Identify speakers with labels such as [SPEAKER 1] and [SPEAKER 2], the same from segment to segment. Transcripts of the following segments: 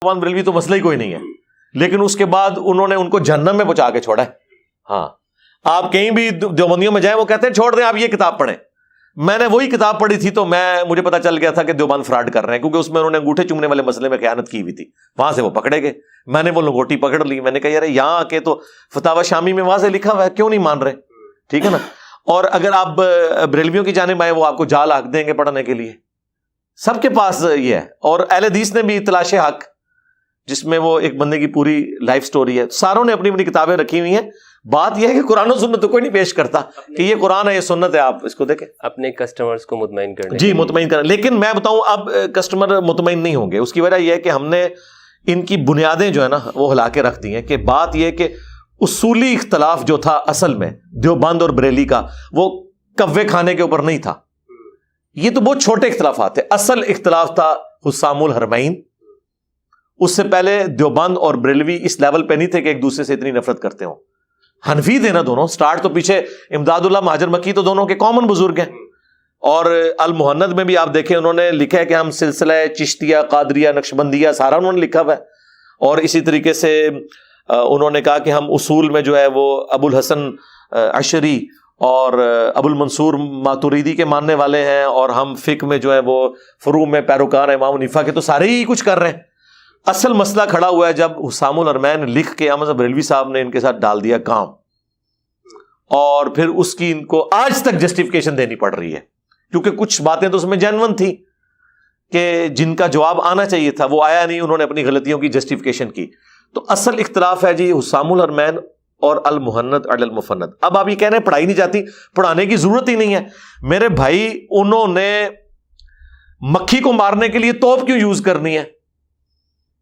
[SPEAKER 1] بریلوی تو مسئلہ ہی کوئی نہیں ہے، لیکن اس کے بعد انہوں نے ان کو جہنم میں پہنچا کے چھوڑا ہے. ہاں آپ کہیں بھی دیوبندیوں میں جائیں وہ کہتے ہیں چھوڑ دیں آپ یہ کتاب پڑھیں. میں نے وہی کتاب پڑھی تھی تو مجھے پتا چل گیا تھا کہ دیوبند فراڈ کر رہے ہیں، کیونکہ اس میں انہوں نے انگوٹھے چومنے والے مسئلے میں خیانت کی ہوئی تھی. وہاں سے وہ پکڑے گئے، میں نے وہ لنگوٹی پکڑ لی. میں نے کہا یار یہاں آ کے تو فتاوی شامی میں واضح لکھا ہوا ہے، کیوں نہیں مان رہے؟ ٹھیک ہے نا. اور اگر آپ بریلویوں کی جانب آئے وہ آپ کو جال ہاک دیں گے پڑھنے کے لیے. سب کے پاس یہ ہے. اور اہل حدیث نے بھی تلاش حق، جس میں وہ ایک بندے کی پوری لائف سٹوری ہے، ساروں نے اپنی اپنی کتابیں رکھی ہوئی ہیں. بات یہ ہے کہ قرآن و سنت تو کوئی نہیں پیش کرتا کہ یہ قرآن ہے یہ سنت ہے، آپ اس کو دیکھیں.
[SPEAKER 2] اپنے کسٹمرز کو مطمئن کرنے،
[SPEAKER 1] جی مطمئن کریں. لیکن میں بتاؤں اب کسٹمر مطمئن نہیں ہوں گے. اس کی وجہ یہ ہے کہ ہم نے ان کی بنیادیں جو ہے نا وہ ہلا کے رکھ دی ہیں. کہ بات یہ کہ اصولی اختلاف جو تھا اصل میں دیوبند اور بریلی کا، وہ کوے کھانے کے اوپر نہیں تھا. یہ تو بہت چھوٹے اختلافات تھے. اصل اختلاف تھا حسام الحرمین. اس سے پہلے دیوبند اور بریلوی اس لیول پہ نہیں تھے کہ ایک دوسرے سے اتنی نفرت کرتے ہوں. حنفی تھے نا دونوں. سٹارٹ تو پیچھے امداد اللہ مہاجر مکی تو دونوں کے کامن بزرگ ہیں. اور المحند میں بھی آپ دیکھیں انہوں نے لکھا ہے کہ ہم سلسلہ چشتیہ قادریہ نقشبندیہ سارا انہوں نے لکھا ہوا ہے. اور اسی طریقے سے انہوں نے کہا کہ ہم اصول میں جو ہے وہ ابو الحسن عشری اور ابو المنصور ماتوریدی کے ماننے والے ہیں، اور ہم فقہ میں جو ہے وہ فروع میں پیروکار ہیں امام حنیفہ کے. تو سارے ہی کچھ کر رہے ہیں. اصل مسئلہ کھڑا ہوا ہے جب حسام الحرمین لکھ کے احمد بریلوی صاحب نے ان کے ساتھ ڈال دیا کام، اور پھر اس کی ان کو آج تک جسٹیفیکیشن دینی پڑ رہی ہے. کیونکہ کچھ باتیں تو اس میں جینون تھی کہ جن کا جواب آنا چاہیے تھا وہ آیا نہیں، انہوں نے اپنی غلطیوں کی جسٹیفیکیشن کی. تو اصل اختلاف ہے جی حسام الحرمین اور المحند علی المفند. اب آپ یہ کہہ رہے ہیں پڑھائی نہیں جاتی، پڑھانے کی ضرورت ہی نہیں ہے میرے بھائی. انہوں نے مکھی کو مارنے کے لیے توپ کیوں یوز کرنی ہے؟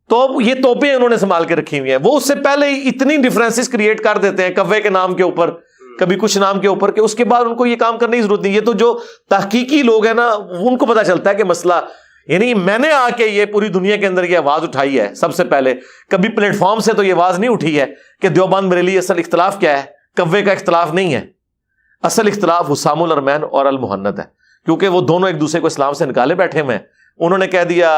[SPEAKER 1] تو یہ توپیں انہوں نے سنبھال کے رکھی ہوئی ہیں. وہ اس سے پہلے ہی اتنی ڈفرینسز کریٹ کر دیتے ہیں کوے کے نام کے اوپر، کبھی کچھ نام کے اوپر، کہ اس کے بعد ان کو یہ کام کرنے کی ضرورت نہیں. یہ تو جو تحقیقی لوگ ہیں نا ان کو پتا چلتا ہے کہ مسئلہ، یعنی میں نے آ کے یہ پوری دنیا کے اندر یہ آواز اٹھائی ہے سب سے پہلے. کبھی پلیٹ فارم سے تو یہ آواز نہیں اٹھی ہے کہ دیوبند بریلی اصل اختلاف کیا ہے. کوے کا اختلاف نہیں ہے. اصل اختلاف حسام الحرمین اور المحند ہے، کیونکہ وہ دونوں ایک دوسرے کو اسلام سے نکالے بیٹھے ہوئے ہیں. انہوں نے کہہ دیا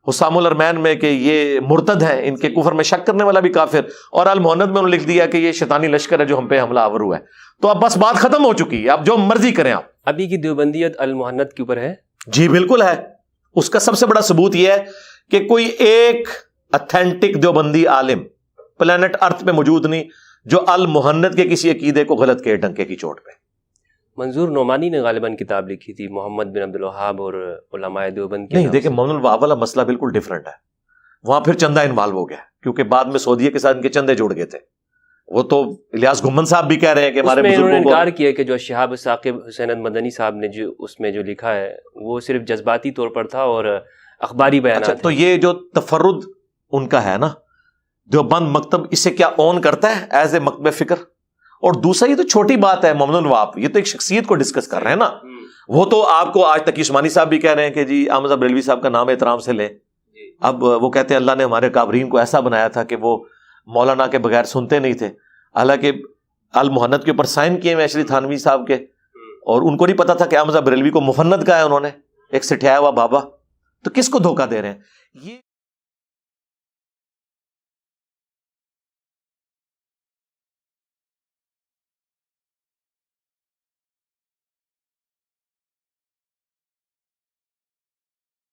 [SPEAKER 1] حسام الحرمین میں کہ یہ مرتد ہیں، ان کے کفر میں شک کرنے والا بھی کافر، اور المحند میں انہوں نے لکھ دیا کہ یہ شیطانی لشکر ہے جو ہم پہ حملہ آور ہوا ہے. تو اب بس بات ختم ہو چکی ہے، اب جو مرضی کریں آپ.
[SPEAKER 2] ابھی کی دیوبندیت المحند کے اوپر ہے؟
[SPEAKER 1] جی بالکل ہے. اس کا سب سے بڑا ثبوت یہ ہے کہ کوئی ایک اتھینٹک دیوبندی عالم پلانٹ ارتھ پہ موجود نہیں جو المحند کے کسی عقیدے کو غلط کہے ڈنکے کی چوٹ پہ.
[SPEAKER 2] منظور نعمانی نے غالباً کتاب لکھی تھی محمد بن عبد الوہاب اور علماء دیوبند کی.
[SPEAKER 1] نہیں دیکھیں محمد الوہاب والا مسئلہ بالکل ڈیفرنٹ ہے. وہاں پھر چندہ انوالو ہو گیا کیونکہ بعد میں سعودیہ کے ساتھ ان کے چندے جوڑ گئے تھے. وہ تو الیاس گھمن صاحب بھی کہہ رہے ہیں کہ ہمارے
[SPEAKER 2] بزرگوں نے انکار کیا کہ جو شہاب ثاقب حسین مدنی صاحب نے جو اس میں جو لکھا ہے وہ صرف جذباتی طور پر تھا اور اخباری بیانات.
[SPEAKER 1] اچھا تو یہ جو تفرد ان کا ہے نا دیوبند مکتب اسے کیا اون کرتا ہے ایز اے مکتب فکر؟ اور دوسرا یہ تو چھوٹی بات ہے محمد الوہاب، یہ تو ایک شخصیت کو ڈسکس کر رہے ہیں نا. وہ تو آپ کو آج تک عثمانی صاحب بھی کہہ رہے ہیں کہ جی احمد بریلوی صاحب کا نام احترام سے لیں. اب وہ کہتے ہیں اللہ نے ہمارے کابرین کو ایسا بنایا تھا کہ وہ مولانا کے بغیر سنتے نہیں تھے. حالانکہ المحند کے اوپر سائن کیے ہوئے اشری تھانوی صاحب کے، اور ان کو نہیں پتا تھا کہ احمد بریلوی کو مفند کا ہے انہوں نے ایک سٹھایا ہوا بابا. تو کس کو دھوکہ دے رہے ہیں یہ؟